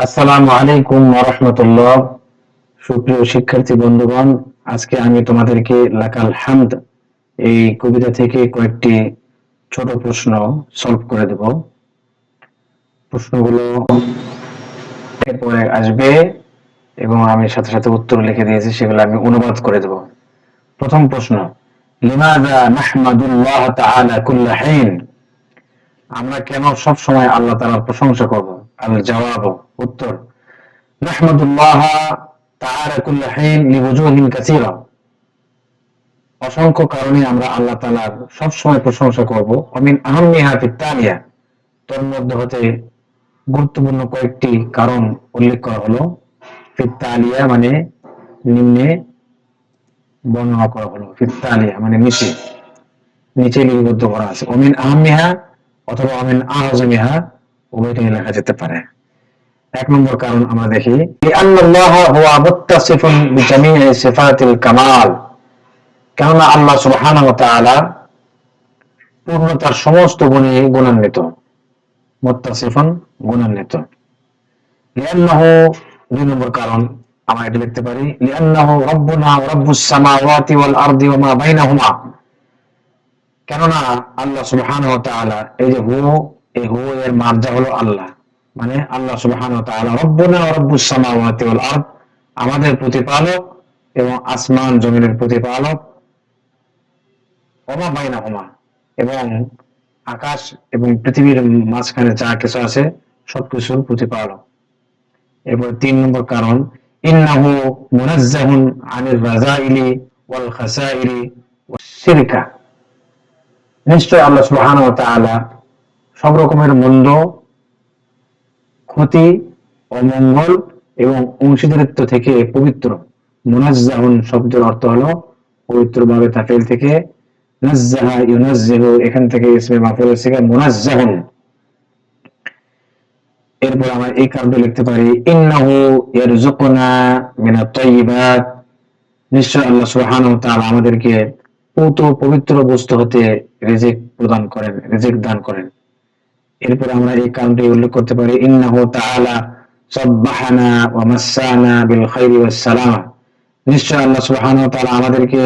আসসালামু আলাইকুম ওয়া রাহমাতুল্লাহ। সুপ্রিয় শিক্ষার্থী বন্ধুগণ, আজকে আমি তোমাদেরকে লাকাল হামদ এই কবিতা থেকে কয়েকটি ছোট প্রশ্ন সলভ করে দেব। প্রশ্নগুলো এরপরে আসবে এবং আমি সাথে সাথে উত্তর লিখে দিয়েছি, সেগুলো আমি অনুবাদ করে দেব। প্রথম প্রশ্ন, লিমাযা নাহমাদুল্লাহ তাআলা কুল্লা হিন? আমরা কেন সব সময় আল্লাহ তাআলার প্রশংসা করব? আল জবাব, উত্তর, নাহমাদুল্লাহ তাআলা কুল্লা হিন লিওজুহিন কাসীরা। অসংখ্য কারণে আমরা আল্লাহ তাআলার সব সময় প্রশংসা করব। মিন আহাম্মিহা ফিত তালিয়া, তোর মধ্যে হতে গুরুত্বপূর্ণ কয়েকটি কারণ উল্লেখ করা হলো। ফিত তালিয়া মানে নিম্নে বর্ণনা করা হলো, ফিত তালিয়া মানে নিচে, নিচে লিপিবদ্ধ করা আছে। অমিন আহাম্মিহা অথবা অমিন আযমিহা, উভয়টাই লেখা যেতে পারে। এক নম্বর কারণ আমরা দেখি, লিআন্নাল্লাহ হুয়া মুত্তাসিফুন বিজামিই সিফাতিল কামাল, কেননা আল্লাহ সুবহানাহু ওয়া তাআলা পূর্ণতার সমস্ত গুণে গুণান্বিত। মুত্তাসিফুন গুণান্বিত। লিআন্নাহু, দুই নম্বর কারণ আমরা এটা লিখতে পারি, লিআন্নাহু রাব্বুনা ওয়া রাব্বুস সামাওয়াতি ওয়াল আরদি ওয়া মা বাইনাহুমা, কেননা আল্লাহ সুবহানাহু ওয়া তাআলা, এই যে হু, এই হু এর মার্জা হলো আল্লাহ, মানে আল্লাহ সুবহানাহু ওয়া তাআলা রব্বুনা ওয়া রব্বুস সামাওয়াতি ওয়াল আরদ, আমাদের প্রতিপালক এবং আসমান জমিনের প্রতিপালক, ওয়া মা বাইনাহুমা, এবং আকাশ এবং পৃথিবীর মাঝখানে যা কিছু আছে সবকিছুর প্রতিপালক। এরপর তিন নম্বর কারণ, ইন্নাহু মুনাজ্জাহুন আনির রাযাইলি ওয়াল খাসাইরি ওয়াশ শিরকা, নিশ্চয় আল্লাহ সুবহানাহু ওয়া তাআলা সব রকমের মন্দ, ক্ষতি, অমঙ্গল এবং অংশীদারিত্ব থেকে পবিত্র। মুনাজ্জাহুন শব্দের অর্থ হলো পবিত্র, ভাবে তাফিল থেকে নাজ্জাহা ইউনাজ্জিহু, এখান থেকে ইসমে মাফউল থেকে মুনাজ্জাহুন। এরপর আমরা এই কারণটা লিখতে পারি, ইন্নাহু ইয়ারযুকুনা মিনাত তাইয়্যিবাত, নিশ্চয় আল্লাহ সুবহানাহু ওয়া তাআলা আমাদেরকে পূত পবিত্র বস্তু হতে রিজিক প্রদান করেন, রিজিক দান করেন। এরপর আমরা এই কারণটি উল্লেখ করতে পারি, ইন্নাহু তাআলা সাব্বাহানা ওয়া মাসসানা বিল খাইরি ওয়াস সালামা, নিশ্চয় আল্লাহ সুবহানাহু ওয়া তাআলা আমাদেরকে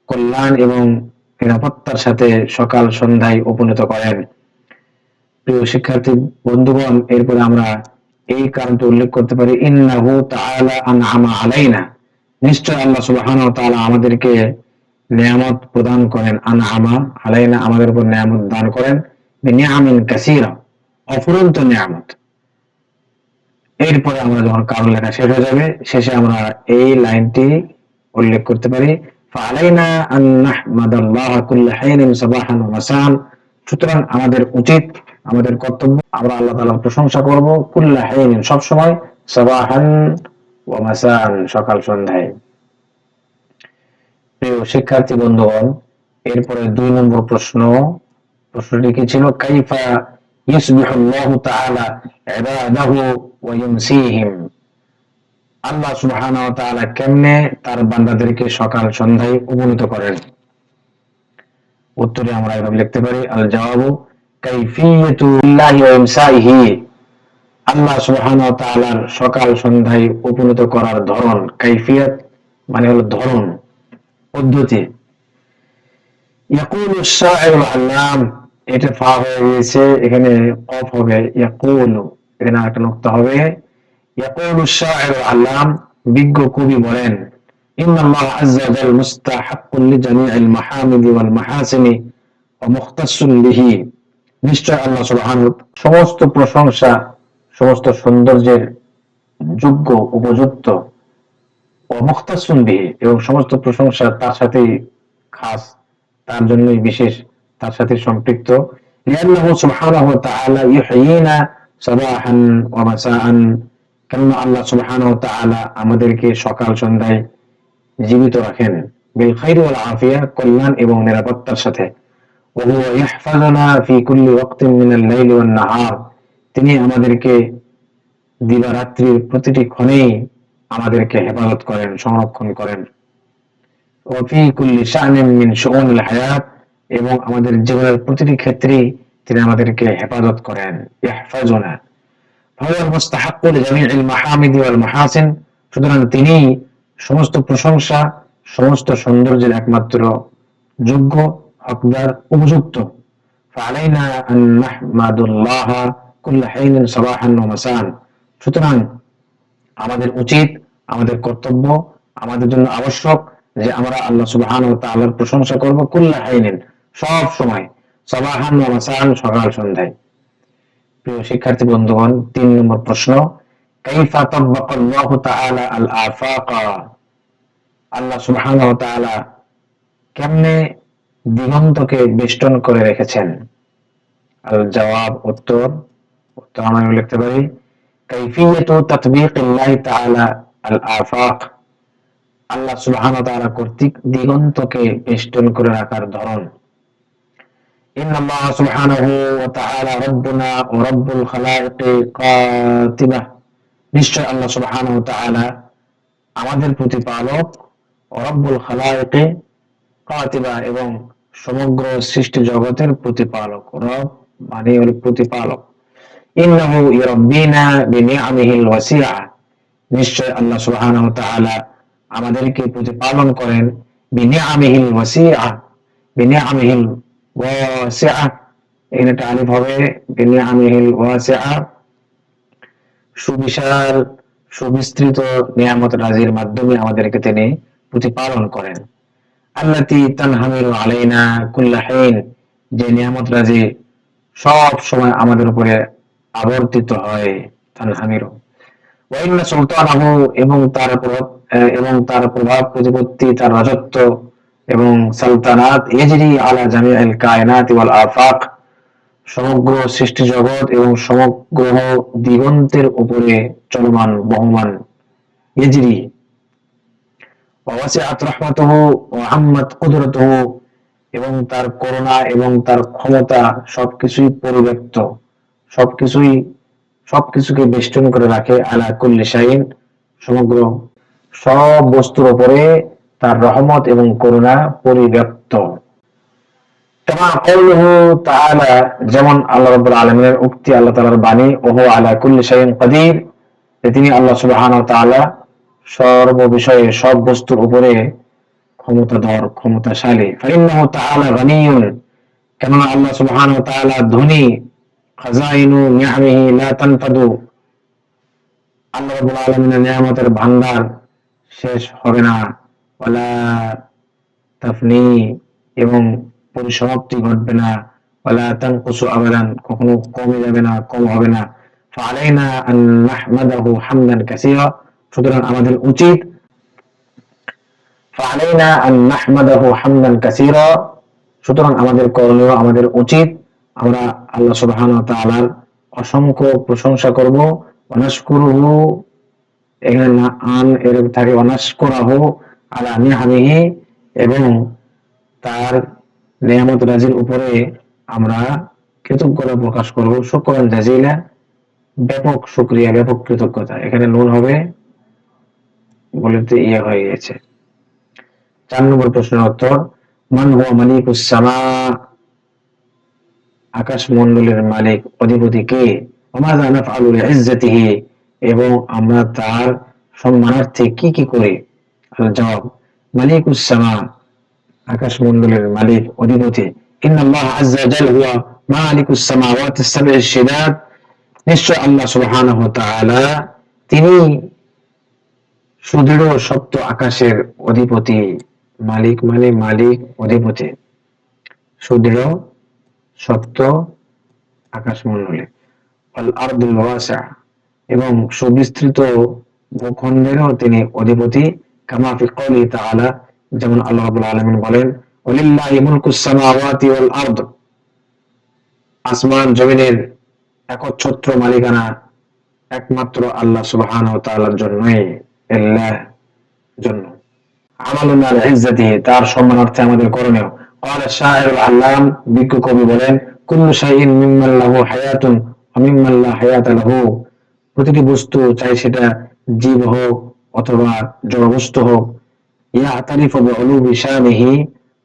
কল্যাণ এবং নিরাপত্তার সাথে সকাল সন্ধ্যায় উপনীত করেন। প্রিয় শিক্ষার্থী বন্ধুগণ, এরপরে আমরা এই কারণটি উল্লেখ করতে পারি, ইন্নাহু তাআলা আনআমা আলাইনা, নিশ্চয় আল্লাহ সুবহানাহু ওয়া তাআলা আমাদেরকে নিয়ামত প্রদান করেন, আনআমা আলাইনা, আমাদের উপর নিয়ামত দান করেন, বিনিআমিন কাসীরা, অফুরন্ত নিয়ামত। এরপরে আমরা যখন কারণ লেখা শেষ হয়ে যাবে, শেষে আমরা এই লাইনটি উল্লেখ করতে পারি, ফাআলাইনা আন নাহমাদাল্লাহ কুল্লা হিনিন সাবাহান ওয়া মাসান, সুতরাং আমাদের উচিত, আমাদের কর্তব্য, আমরা আল্লাহ তাআলার প্রশংসা করব, কুল্লা হিনিন সব সময়, সাবাহান ওয়া মাসান সকাল সন্ধ্যায়। প্রিয় শিক্ষার্থী বন্ধুগণ, এরপরে দুই নম্বর প্রশ্ন, প্রশ্নটি কি ছিল, কাইফা ইউসবিহুল্লাহু তাআলা ইবাদাহু ওয়া ইউমসিহিম, আল্লাহ সুবহানাহু ওয়া তাআলা কেমনে তার বান্দাদেরকে সকাল সন্ধ্যায় উপনীত করেন? উত্তরে আমরা এভাবে লিখতে পারি, আল জওয়াবু কাইফিয়াতু লিল্লাহি ওয়া ইমসাইহি, আল্লাহ সুবহানাহু ওয়া তাআলার সকাল সন্ধ্যায় উপনীত করার ধরন, কাইফিয়াত মানে হলো ধরন, পদ্ধতি। ইয়াকুলু শাইরুল আল্লাম, এটা ফা হয়ে গিয়েছে, এখানে কফ হবে, ইয়াকুলু, এখানে একটা নুক্তা হবে। ইয়াকুলু শাইরুল আল্লাম, বিজ্ঞ কবি বলেন, ইন্নাল্লাহ আযজা ওয়া জাল মুস্তাহিক্কুন লিজামিইল মাহামিদি ওয়াল মাহাসিনি ওয়া মুখতাসসুন বিহি, নিশ্চয় আল্লাহ সুবহানাহু সমস্ত প্রশংসা, সমস্ত সৌন্দর্যের যোগ্য, উপযুক্ত, ও মুখতাসসুন বিহি, এবং সমস্ত প্রশংসা তার সাথেই খাস, তার জন্যই বিশেষ, তার সাথে সম্পৃক্ত। লিআন্নাহু সুবহানাহু ওয়া তাআলা ইউহয়িনা সাবাহান ওয়া মাসাআন, কেননা আল্লাহ সুবহানাহু ওয়া তাআলা আমাদেরকে সকাল সন্ধ্যায় জীবিত রাখেন, বিল খাইরি ওয়াল আফিয়া, কল্যাণ এবং নিরাপত্তার সাথে। ওয়া হুয়া ইয়াহফাযুনা ফি কুল্লি ওয়াক্তিন মিনাল লাইলি ওয়ান নাহার, তিনি আমাদেরকে দিবারাত্রির প্রতিটি ক্ষণেই আমাদেরকে হেফাজত করেন, সংরক্ষণ করেন। ওয়া ফি কুল্লি শা'নিন মিন শুউনিল হায়াত, এবং আমাদের জীবনের প্রতিটি ক্ষেত্রেই তিনি আমাদেরকে হেফাজত করেন, ইয়াহফাজুনা। হুয়াল মুস্তাহিক্কু লিজামিইল মাহামিদি ওয়াল মাহাসিন, সুতরাং তিনি সমস্ত প্রশংসা, সমস্ত সৌন্দর্যের একমাত্র যোগ্য, হকদার, উপযুক্ত। ফাআলাইনা আন নাহমাদুল্লাহ কুল্লা হিনিন সাবাহান ওয়া মাসান, সুতরাং আমাদের উচিত, আমাদের কর্তব্য, আমাদের জন্য আবশ্যক যে আমরা আল্লাহ সুবহানাহু ওয়া তাআলার প্রশংসা করব কুল্লা হিনিন, সব সময়, সাবাহান ওয়া মাসান, সকাল সন্ধ্যায়। প্রিয় শিক্ষার্থী বন্ধুগণ, ৩ নম্বর প্রশ্ন, কাইফা তাব্বাকা আল্লাহু তাআলা আল আফাকা, আল্লাহ সুবহানাহু ওয়া তাআলা কেমনে দিগন্তকে বেষ্টন করে রেখেছেন? আল জবাব, উত্তর আমরা লিখতে পারি কাইফিয়াতু তাতবিকিল্লাহি তাআলা আল আফাক, আল্লাহ সুবহানাহু ওয়া তাআলা কর্তৃক দিগন্তকে বেষ্টন করে রাখার ধরন। ইন্নাল্লাহ সুবহানাহু ওয়া তাআলা রাব্বুনা ওয়া রাব্বুল খালাইকি কাতিবাহ, নিশ্চয় আল্লাহ সুবহানাহু ওয়া তাআলা আমাদের প্রতিপালক, ও রাব্বুল খালাইকি কাতিবা, এবং সমগ্র সৃষ্টি জগতের প্রতিপালক। রব মানে হলো প্রতিপালক। ইন্নাহু ইরাব্বিনা বিনিআমিহিল ওয়াসিআ, নিশ্চয় আল্লাহ সুবহানাহু ওয়া তাআলা আমাদেরকে প্রতিপালন করেন বিনিআমিহিল ওয়াসিআ, বিনিআমিহিল ওয়াসিআ, এখানে একটা আলিফ হবে, বিনিআমিহিল ওয়াসিআ, সুবিশাল সুবিস্তৃত নিয়ামত রাজির মাধ্যমে আমাদেরকে তিনি প্রতিপালন করেন। আল্লাতী তানহামিলু আলাইনা কুল্লা হিন, যে নিয়ামত রাজি সব সময় আমাদের উপরে আবর্তিত হয়। তানহামিলু ওয়া ইন্না সুলতানাহু, এবং তার প্রভাব প্রতিপত্তি, তার রাজত্ব এবং সালতানাত, ইয়াজরি আলা জামিইল কায়নাত ওয়াল আফাক, সমগ্র সৃষ্টি জগৎ এবং সমগ্র দিগন্তের উপরে চলমান, বহমান। ইয়াজরি ওয়াসিআত রাহমাতুহু ওয়া আম্মাত কুদরতুহু, এবং তার করুণা এবং তার ক্ষমতা সবকিছুই পরিব্যাপ্ত, সবকিছুকে বেষ্টন করে রাখে। আলা কুল্লি শাইইন, সমগ্র সব বস্তুর উপরে তার রহমত এবং করুণা পরিব্যাপ্ত। কামা কওলুহু তাআলা, যেমন আল্লাহ রাব্বুল আলামিনের উক্তি, আল্লাহ তাআলার বাণী, ওহু আলা কুল্লি শাইইন কাদির, যে তিনি আল্লাহ সুবহানাহু ওয়া তাআলা সর্ব বিষয়ে, সব বস্তুর উপরে ক্ষমতাধর, ক্ষমতাশালী। ফাইন্নাহু তাআলা গানিয়ুন, কেননা আল্লাহ সুবহানাহু ওয়া তাআলা ধনী। খাজাইনু নিআমিহি লা তানফাদু, আল্লাহ রাব্বুল আলামিনের নিয়ামতের ভান্ডার শেষ হবে না। ওয়ালা তাফনি, এবং পরিসমাপ্তি ঘটবে না। ওয়ালা তানকুসু আবাদান, কখনো কমে যাবে না, কম হবে না। ফাআলাইনা আন নাহমাদাহু হামদান কাসীরা, সুতরাং আমাদের উচিত, ফাআলাইনা আন নাহমাদাহু হামদান কাসীরা, সুতরাং আমাদের করণীয়, আমাদের উচিত, আমরা আল্লাহ সুবহানাহু ওয়া তাআলার অসংখ্য প্রশংসা করব। ওয়া নাশকুরুহু, এখানে না আন এর থাকে, ওয়া নাশকুরাহু আলা নিআমিহি, এবং তার নিয়ামত রাজির উপরে আমরা কৃতজ্ঞতা প্রকাশ করব। শুকরান জাজিলা, ব্যাপক শুকরিয়া, ব্যাপক কৃতজ্ঞতা। এখানে নুন হবে, বলতে ইয়ে হয়ে গেছে। ৪ নম্বর প্রশ্নের উত্তর, মান হুয়া মালিকুস সামা, আকাশ মণ্ডলের মালিক, অধিপতি কে? ওয়া মাযা নাফআলু লিইজ্জাতিহি, এবং আমরা তার সম্মানার্থে কি কি করি? জবাব, মালিকুস সামা, আকাশ মণ্ডলের মালিক, অধিপতি। ইন্নাল্লাহ আযজা ওয়া জাল হুয়া মালিকুস সামাওয়াতিস সাব'ইশ শিদাদ, নিশ্চয় আল্লাহ সুবহানাহু ওয়া তাআলা তিনি সুদৃঢ় সপ্ত আকাশের অধিপতি। মালিক মানে মালিক, অধিপতি, সুদৃঢ় সপ্ত আকাশমণ্ডলী। আল আরদুল ওয়াসিআ, এবং সুবিস্তৃত ভূখণ্ডেরও তিনি অধিপতি। কামা ফি কওলিহি তাআলা, যেমন আল্লাহ রাব্বুল আলামিন বলেন, ওয়ালিল্লাহি মুলকুস সামাওয়াতি ওয়াল আরদ, আসমান জমিনের একচ্ছত্র মালিকানা একমাত্র আল্লাহ সুবহানাহু ওয়া তাআলার জন্যই, আল্লাহ জন্য। আমালুনা লিইজ্জাতিহি, তার সম্মানার্থে আমাদের করণীয়। ক্বালা শায়রুল আল্লাম, বিজ্ঞ কবি বলেন, কুল্লু শাইইন মিম্মান লাহু হায়াতুন ওয়া মিম্মান লা হায়াতা লাহু, প্রতিটি বস্তু, চাই সেটা জীব হোক অথবা জড়বস্তু হোক, ইয়াতারিফু বিউলুবি শানিহি,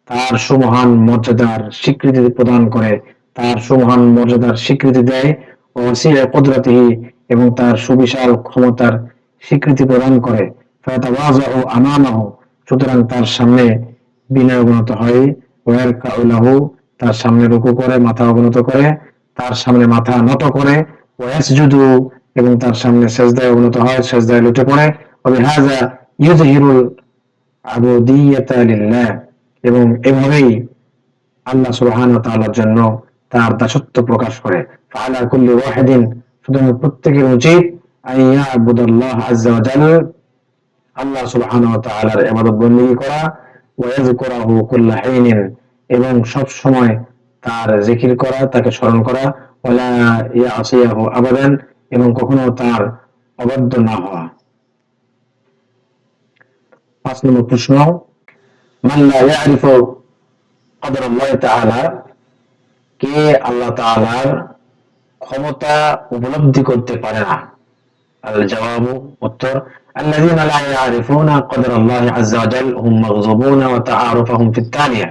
তার সুমহান মর্যাদার স্বীকৃতি প্রদান করে, তার সুমহান মর্যাদার স্বীকৃতি দেয়। ওয়া ওয়াসি'a কুদরাতিহি, এবং তার সুবিশাল ক্ষমতার স্বীকৃতি প্রদান করে, ফায়াতাওয়াযাউ আমামাহু, সুতরাং তার সামনে বিনয় অবনত হয়, ওয়ারকাউ লাহু, তার সামনে রুকু করে মাথা অবনত করে, তার সামনে মাথা নত করে, ওয়াসজুদু, এবং তার সামনে সেজদায় অবনত হয়, সেজদায় লুটে পড়ে, ওয়াবিহাযা ইউযহিরুল আবুদিয়্যাতা লিল্লাহ, এবং এভাবেই আল্লাহ সুবহানাহু ওয়া তাআলার জন্য তার দাসত্ব প্রকাশ করে। ফাআলা কুল্লি ওয়াহিদিন, সুতরাং প্রত্যেকের উচিত আইয়া আবুদাল্লাহ আযজা ওয়া জাল, আল্লাহ সুবহানাহু ওয়া তাআলার ইবাদত বندگی করা, ওয়া ইয়াযকুরাহু কুল্লা হিনিন, এবং সব সময় তার জিকির করা, তাকে স্মরণ করা, ওয়ালা ইয়াসিয়াহু আবাদান, এবং কখনো তার অবাধ্য না হওয়া। 5 নম্বর প্রশ্ন, মান লা ইয়ারিফু কদরাল্লাহি তাআলা, কে আল্লাহ তাআলার ক্ষমতা উপলব্ধি করতে পারে না? আল জবাবু, উত্তর, আল্লাযীনা লা ইয়ারিফুনা কদরাল্লাহি আযজা ওয়া জাল হুম মাগযুবুনা ওয়া তাআরুফুহুম ফিত তানিয়া,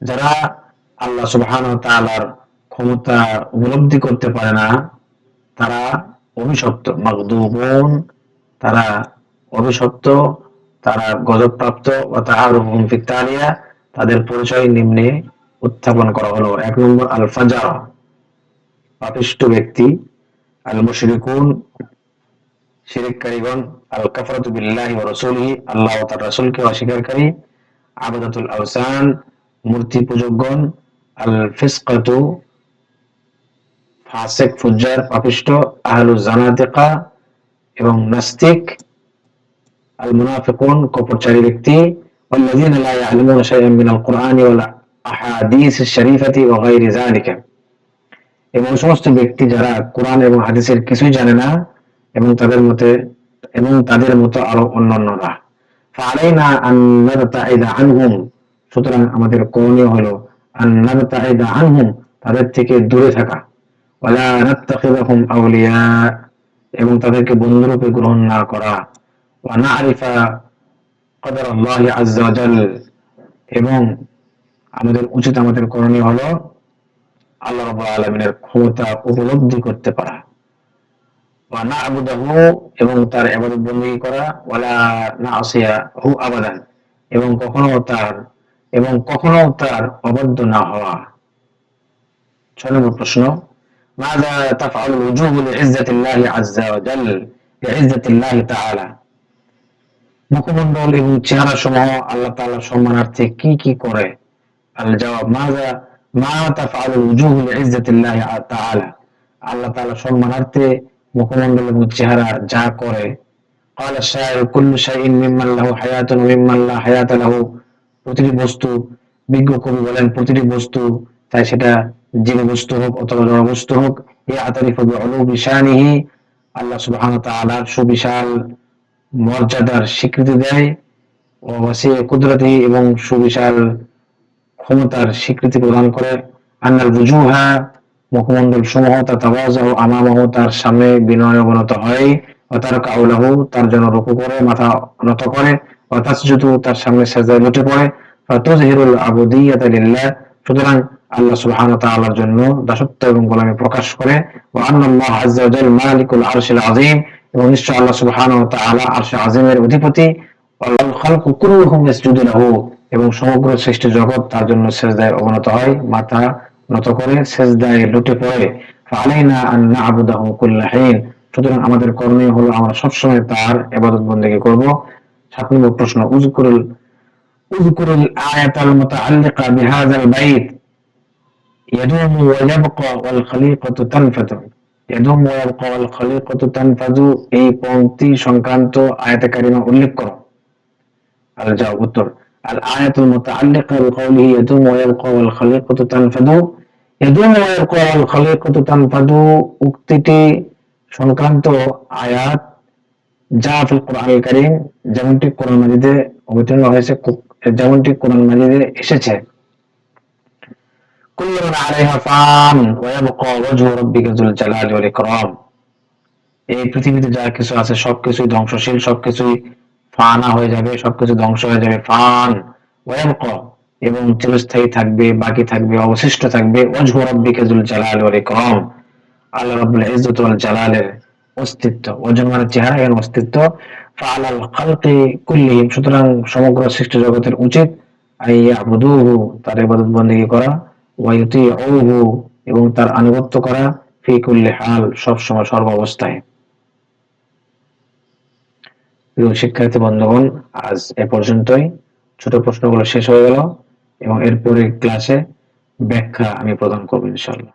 যারা আল্লাহ সুবহানাহু ওয়া তাআলার ক্ষমতা উপলব্ধি করতে পারে না তারা অভিশপ্ত, মাগদুবুন, তারা অভিশপ্ত, তারা গজবপ্রাপ্ত, ওয়া তাআরুফুহুম ফিত তানিয়া, তাদের পরিচয় নিম্নে উত্থাপন করা হলো। 1 নম্বর, আল ফাজার, পাপিষ্ঠ ব্যক্তি, আল মুশরিকুন, শিরককারীগণ, আল কাফরাতু বিল্লাহি ওয়া রাসূলিহি, আল্লাহ ও তার রাসূলকে অস্বীকারী, আবাদাতুল আওসান, মূর্তি পূজকগণ, আল ফিসকাতু, ফাসিক ফুজ্জার পাপিষ্ঠ, আহলুজ জানাতিকা, এবং নাস্তিক, আল মুনাফিকুন, কপটচারী ব্যক্তি, ওয়াল্লাযীনা লা ইয়া'লামুনা শাইআন মিনাল কুরআনি ওয়াল আহাদিসিশ শরীফাতি ওয়া গায়রি যালিকা, এবং সমস্ত ব্যক্তি যারা কোরআন এবং হাদিসের কিছুই জানে না, এবং তাদের মতো আরো অন্যান্যরা। ফাআলাইনা আন নাবতাইদা আনহুম, সুতরাং আমাদের করণীয় হলো আন নাবতাইদা আনহুম, তাদের থেকে দূরে থাকা, ওয়ালা নাত্তাখিযুহুম আউলিয়া, এবং তাদেরকে বন্ধুরূপে গ্রহণ না করা, ওয়া না'রিফা কদরাল্লাহি আযজা ওয়া জাল, এবং আমাদের করণীয় হলো আল্লাহ রাব্বুল আলামিনের ক্ষমতা উপলব্ধি করতে পারা, ওয়া না'বুদাহু, এবং তার ইবাদত বندگی করা, ওয়ালা না'সিয়াহু আবাদান, এবং কখনো তার অবাধ্য না হওয়া। 6 নম্বর প্রশ্ন, মাযা তাফআলুল উজুহু লি'iজ্জাতিল্লাহি আযজা ওয়া জাল, লি'iজ্জাতিল্লাহি তাআলা, মুখমণ্ডল এবং চেহারা সমূহ আল্লাহ তাআলার সম্মানার্থে কি কি করে? আল জবাব, মা তাফআলুল উজুহু লি'iজ্জাতিল্লাহি তাআলা, আল্লাহ তাআলার সম্মানার্থে মুখমণ্ডল এবং চেহারা যা করে। قال الشاعر كل شيء ممن له حياة وممن لا حياة له, প্রতিটি বস্তু, বিজ্ঞ কবি বলেন, প্রতিটি বস্তু, তাই সেটা জীব বস্তু হোক অথবা জড় বস্তু হোক, ইয়াতারিফু বিউলুবি শানিহি, আল্লাহ সুবহানাহু ওয়া তাআলার সুবিশাল মর্যাদার স্বীকৃতি দেয়, ও ওয়াসি কুদরতি, এবং সুবিশাল ক্ষমতার স্বীকৃতি প্রদান করে, আন্নাল বুজুহা, মুখমণ্ডল সমূহ, তাতাওয়াযাউ আমামাহু, তার সামনে বিনয় অবনত হয়, ওয়া তারকাউ লাহু, তার জন্য রুকু করে মাথা নত করে, ওয়া তাসজুদু, তার সামনে সেজদায় লুটে পড়ে, ফাতুযহিরুল আবুদিয়্যাতা লিল্লাহ, সুতরাং আল্লাহ সুবহানাহু ওয়া তাআলার জন্য দাসত্ব এবং গোলামি প্রকাশ করে, ওয়া আন্নাল্লাহ আযজা ওয়া জাল মালিকুল আরশিল আযীম, এবং নিশ্চয় আল্লাহ সুবহানাহু ওয়া তাআলা আরশে আযীমের অধিপতি, ওয়াল খালকু কুল্লুহুম ইয়াসজুদু লাহু, এবং সমগ্র সৃষ্টি জগৎ তার জন্য সেজদায় অবনত হয়, মাথা নত করে, সেজদায় লুটে পড়ে। ফাআলাইনা আন না'বুদাহু কুল্লা হিন, সুতরাং আমাদের করণীয় হলো আমরা সবসময় তার ইবাদত বندگی করব। 7 নম্বর প্রশ্ন, উযকুরুল আয়াতাল মুতাআল্লিকা বিহাযাল বাইত ইয়াদুমু ওয়া ইয়াবকা ওয়াল খলিকাতু তানফাদু, ইয়াদুমু ওয়া ইয়াবকা ওয়াল খলিকাতু তানফাদু, এই পংক্তি সংক্রান্ত আয়াতে কারিমা উল্লেখ করো। আল জবাব, উত্তর, আল আয়াতুল মুতাআল্লিকা বিকাউলিহি ইয়াদুমু ওয়া ইয়াবকা ওয়াল খলিকাতু তানফাদু, ইয়াদুমু ওয়া ইয়াবকা ওয়াল খলিকাতু তানফাদু উক্তিটি সংক্রান্ত আয়াত যা ফিল কুরআনুল কারীম, যেমনটি কোরআন মাজিদে অবতীর্ণ হয়েছে, যেমনটি কোরআন মাজিদে এসেছে, কুল্লু মান আলাইহা ফান ওয়া ইয়াবকা ওয়াজহু রাব্বিকা যুল জালালি ওয়াল ইকরাম, এই পৃথিবীতে যা কিছু আছে সবকিছুই ধ্বংসশীল, সবকিছুই ফানা হয়ে যাবে, সবকিছু ধ্বংস হয়ে যাবে, ফান, ওয়া ইয়াবকা, এবং চিরস্থায়ী থাকবে, বাকি থাকবে, অবশিষ্ট থাকবে, ওয়াজহু রাব্বিকা যুল জালালি ওয়াল ইকরাম, আল্লাহ রাব্বুল ইজ্জত ওয়াল জালালের অস্তিত্ব, ওয়াজুদ মানে চেহারা, এখানে অস্তিত্ব। ফাআলাল খালকি কুল্লিহিম, সুতরাং সমগ্র সৃষ্টি জগতের উচিত আইয়াবুদুহু, তার ইবাদত বন্দেগী করা, ওয়া ইউতিউহু, এবং তার আনুগত্য করা, ফি কুল্লি হাল, সব সময় সর্বাবস্থায়। প্রিয় শিক্ষার্থী বন্ধুগণ, আজ এ পর্যন্তই। ছোট প্রশ্নগুলো শেষ হয়ে গেল এবং এরপরে ক্লাসে ব্যাখ্যা আমি প্রদান করবো ইনশাআল্লাহ।